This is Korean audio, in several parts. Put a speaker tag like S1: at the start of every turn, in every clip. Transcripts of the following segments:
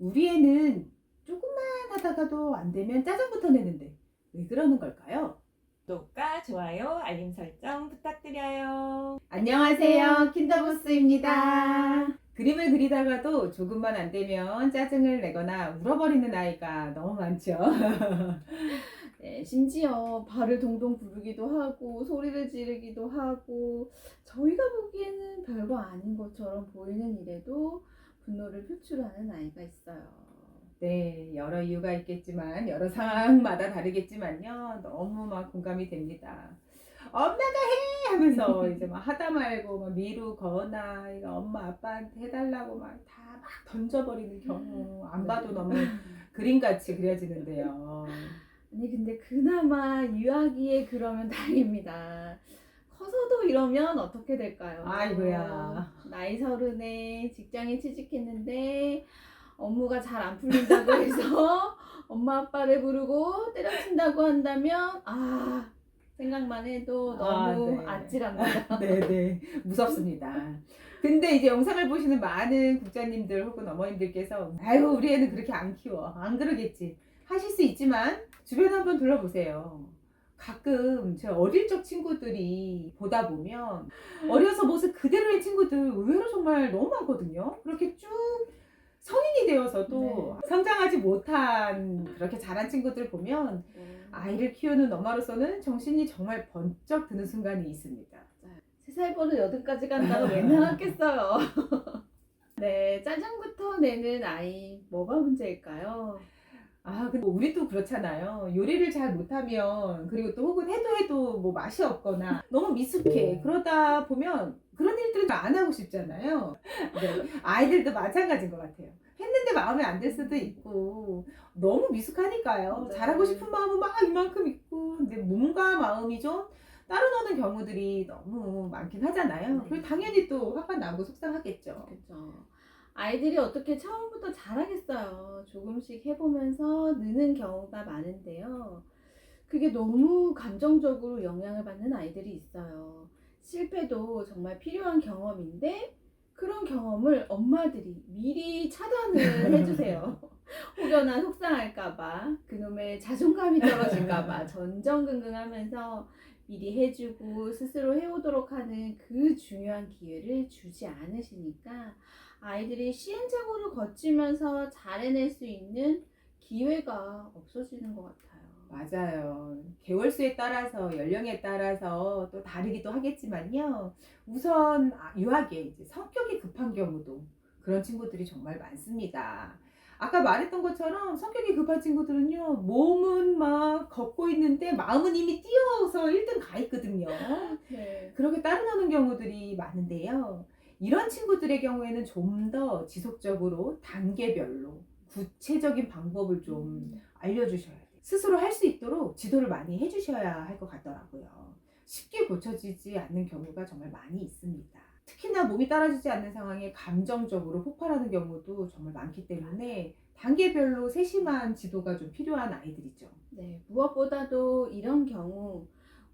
S1: 우리 애는 조금만 하다가도 안 되면 짜증부터 내는데 왜 그러는 걸까요?
S2: 구독과 좋아요, 알림 설정 부탁드려요.
S1: 안녕하세요, 킨더부스입니다. 그림을 그리다가도 조금만 안 되면 짜증을 내거나 울어버리는 아이가 너무 많죠.
S3: 네, 심지어 발을 동동 구르기도 하고 소리를 지르기도 하고 저희가 보기에는 별거 아닌 것처럼 보이는 일에도 분노를 표출하는 아이가 있어요.
S1: 네, 여러 이유가 있겠지만 여러 상황마다 다르겠지만요. 너무 막 공감이 됩니다. 엄마가 해 하면서 이제 막 하다 말고 막 미루거나 이거 엄마 아빠한테 해달라고 막 다 막 던져버리는 경우 안 봐도 너무 그림같이 그려지는데요.
S3: 아니 근데 그나마 유아기에 그러면 다행입니다. 커서도 이러면 어떻게 될까요?
S1: 아이고야.
S3: 나이 30에 직장에 취직했는데 업무가 잘 안 풀린다고 해서 엄마 아빠를 부르고 때려친다고 한다면 생각만 해도 너무
S1: 네.
S3: 아찔합니다.
S1: 네네, 무섭습니다. 근데 이제 영상을 보시는 많은 국장님들 혹은 어머님들께서 아유 우리 애는 그렇게 안 키워 안 그러겠지 하실 수 있지만 주변 한번 둘러보세요. 가끔 제 어릴 적 친구들이 보다 보면 어려서 모습 그대로의 친구들 의외로 정말 너무 많거든요. 그렇게 쭉 성인이 되어서도 성장하지 못한 그렇게 자란 친구들 보면 아이를 키우는 엄마로서는 정신이 정말 번쩍 드는 순간이 있습니다.
S3: 3살 버릇 8까지 간다고 왜 나왔겠어요. 네, 짜증부터 내는 아이 뭐가 문제일까요?
S1: 근데 우리도 그렇잖아요. 요리를 잘 못하면, 그리고 또 혹은 해도 뭐 맛이 없거나 너무 미숙해. 그러다 보면 그런 일들을 안 하고 싶잖아요. 네, 아이들도 마찬가지인 것 같아요. 했는데 마음에 안 들 수도 있고, 너무 미숙하니까요.
S3: 네.
S1: 잘하고 싶은 마음은 막 이만큼 있고, 근데 몸과 마음이 좀 따로 노는 경우들이 너무 많긴 하잖아요.
S3: 네.
S1: 그리고 당연히 또 화가 나고 속상하겠죠.
S3: 그렇죠. 아이들이 어떻게 처음부터 잘하겠어요. 조금씩 해보면서 느는 경우가 많은데요. 그게 너무 감정적으로 영향을 받는 아이들이 있어요. 실패도 정말 필요한 경험인데 그런 경험을 엄마들이 미리 차단을 해주세요. 혹여나 속상할까봐, 그놈의 자존감이 떨어질까봐 전전긍긍하면서 미리 해주고 스스로 해오도록 하는 그 중요한 기회를 주지 않으시니까 아이들이 시행착오를 거치면서 잘 해낼 수 있는 기회가 없어지는 것 같아요.
S1: 맞아요. 개월수에 따라서 연령에 따라서 또 다르기도 하겠지만요. 우선 유아기에 이제 성격이 급한 경우도 그런 친구들이 정말 많습니다. 아까 말했던 것처럼 성격이 급한 친구들은요. 몸은 막 걷고 있는데 마음은 이미 뛰어서 1등 가 있거든요.
S3: 네.
S1: 그렇게 따로 노는 경우들이 많은데요. 이런 친구들의 경우에는 좀 더 지속적으로 단계별로 구체적인 방법을 좀 알려주셔야 돼요. 스스로 할 수 있도록 지도를 많이 해주셔야 할 것 같더라고요. 쉽게 고쳐지지 않는 경우가 정말 많이 있습니다. 특히나 몸이 따라주지 않는 상황에 감정적으로 폭발하는 경우도 정말 많기 때문에 단계별로 세심한 지도가 좀 필요한 아이들이죠.
S3: 네, 무엇보다도 이런 경우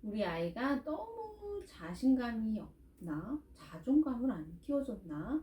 S3: 우리 아이가 너무 자신감이 없나, 자존감을 안 키워줬나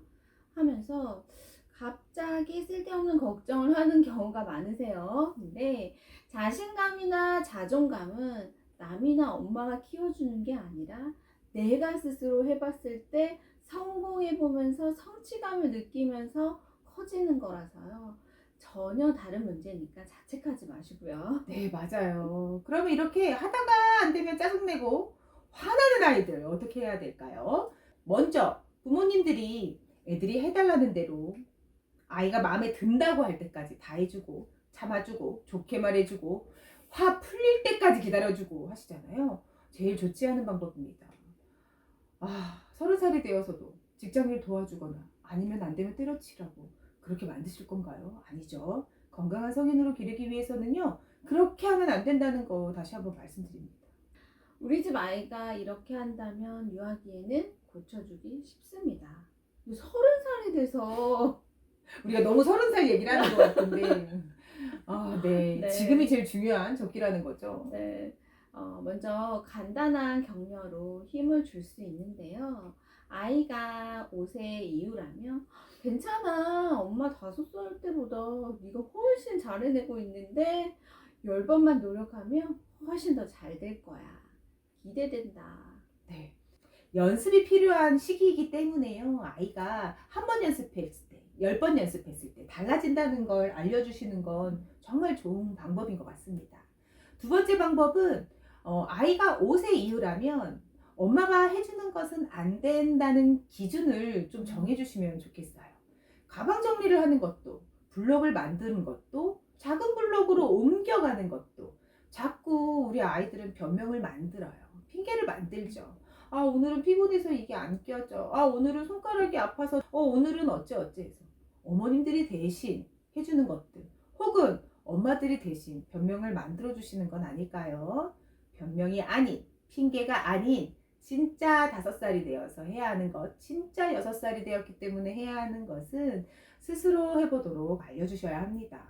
S3: 하면서 갑자기 쓸데없는 걱정을 하는 경우가 많으세요. 근데 자신감이나 자존감은 남이나 엄마가 키워주는 게 아니라 내가 스스로 해봤을 때 성공해보면서 성취감을 느끼면서 커지는 거라서요. 전혀 다른 문제니까 자책하지 마시고요.
S1: 네, 맞아요. 그러면 이렇게 하다가 안 되면 짜증내고 화나는 아이들 어떻게 해야 될까요? 먼저 부모님들이 애들이 해달라는 대로 아이가 마음에 든다고 할 때까지 다 해주고 참아주고 좋게 말해주고 화 풀릴 때까지 기다려주고 하시잖아요. 제일 좋지 않은 방법입니다. 30살이 되어서도 직장일 도와주거나 아니면 안 되면 때려치라고 그렇게 만드실 건가요? 아니죠. 건강한 성인으로 기르기 위해서는요. 그렇게 하면 안 된다는 거 다시 한번 말씀드립니다.
S3: 우리 집 아이가 이렇게 한다면 유아기에는 고쳐주기 쉽습니다. 30살이 돼서
S1: 우리가 너무 30살 얘기를 하는 것 같은데 네.
S3: 네.
S1: 지금이 제일 중요한 적기라는 거죠.
S3: 네, 먼저 간단한 격려로 힘을 줄 수 있는데요. 아이가 5세 이후라면 괜찮아. 엄마 5살 때보다 네가 훨씬 잘 해내고 있는데 10번만 노력하면 훨씬 더 잘 될 거야. 기대된다.
S1: 네. 연습이 필요한 시기이기 때문에요. 아이가 한 번 연습했을 때, 10번 연습했을 때 달라진다는 걸 알려주시는 건 정말 좋은 방법인 것 같습니다. 두 번째 방법은 아이가 5세 이후라면 엄마가 해주는 것은 안 된다는 기준을 좀 정해주시면 좋겠어요. 가방 정리를 하는 것도, 블록을 만드는 것도, 작은 블록으로 옮겨가는 것도 자꾸 우리 아이들은 변명을 만들어요. 핑계를 만들죠. 아, 오늘은 피곤해서 이게 안 껴져. 아, 오늘은 손가락이 아파서, 오늘은 어째 해서. 어머님들이 대신 해주는 것들, 혹은 엄마들이 대신 변명을 만들어주시는 건 아닐까요? 변명이 아닌, 핑계가 아닌, 진짜 5살이 되어서 해야 하는 것, 진짜 6살이 되었기 때문에 해야 하는 것은 스스로 해보도록 알려주셔야 합니다.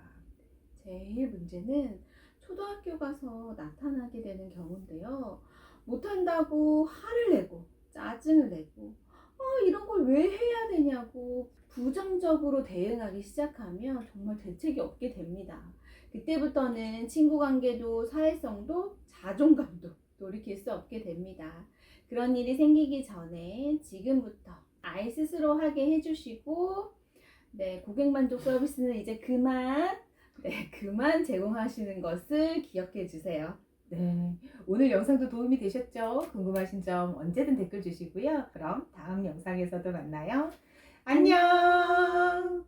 S3: 제일 문제는 초등학교 가서 나타나게 되는 경우인데요. 못한다고 화를 내고 짜증을 내고 이런 걸 왜 해야 되냐고 부정적으로 대응하기 시작하면 정말 대책이 없게 됩니다. 그때부터는 친구 관계도 사회성도 자존감도 돌이킬 수 없게 됩니다. 그런 일이 생기기 전에 지금부터 아이 스스로 하게 해주시고 고객 만족 서비스는 이제 그만 제공하시는 것을 기억해 주세요.
S1: 네, 오늘 영상도 도움이 되셨죠? 궁금하신 점 언제든 댓글 주시고요. 그럼 다음 영상에서도 만나요. 안녕!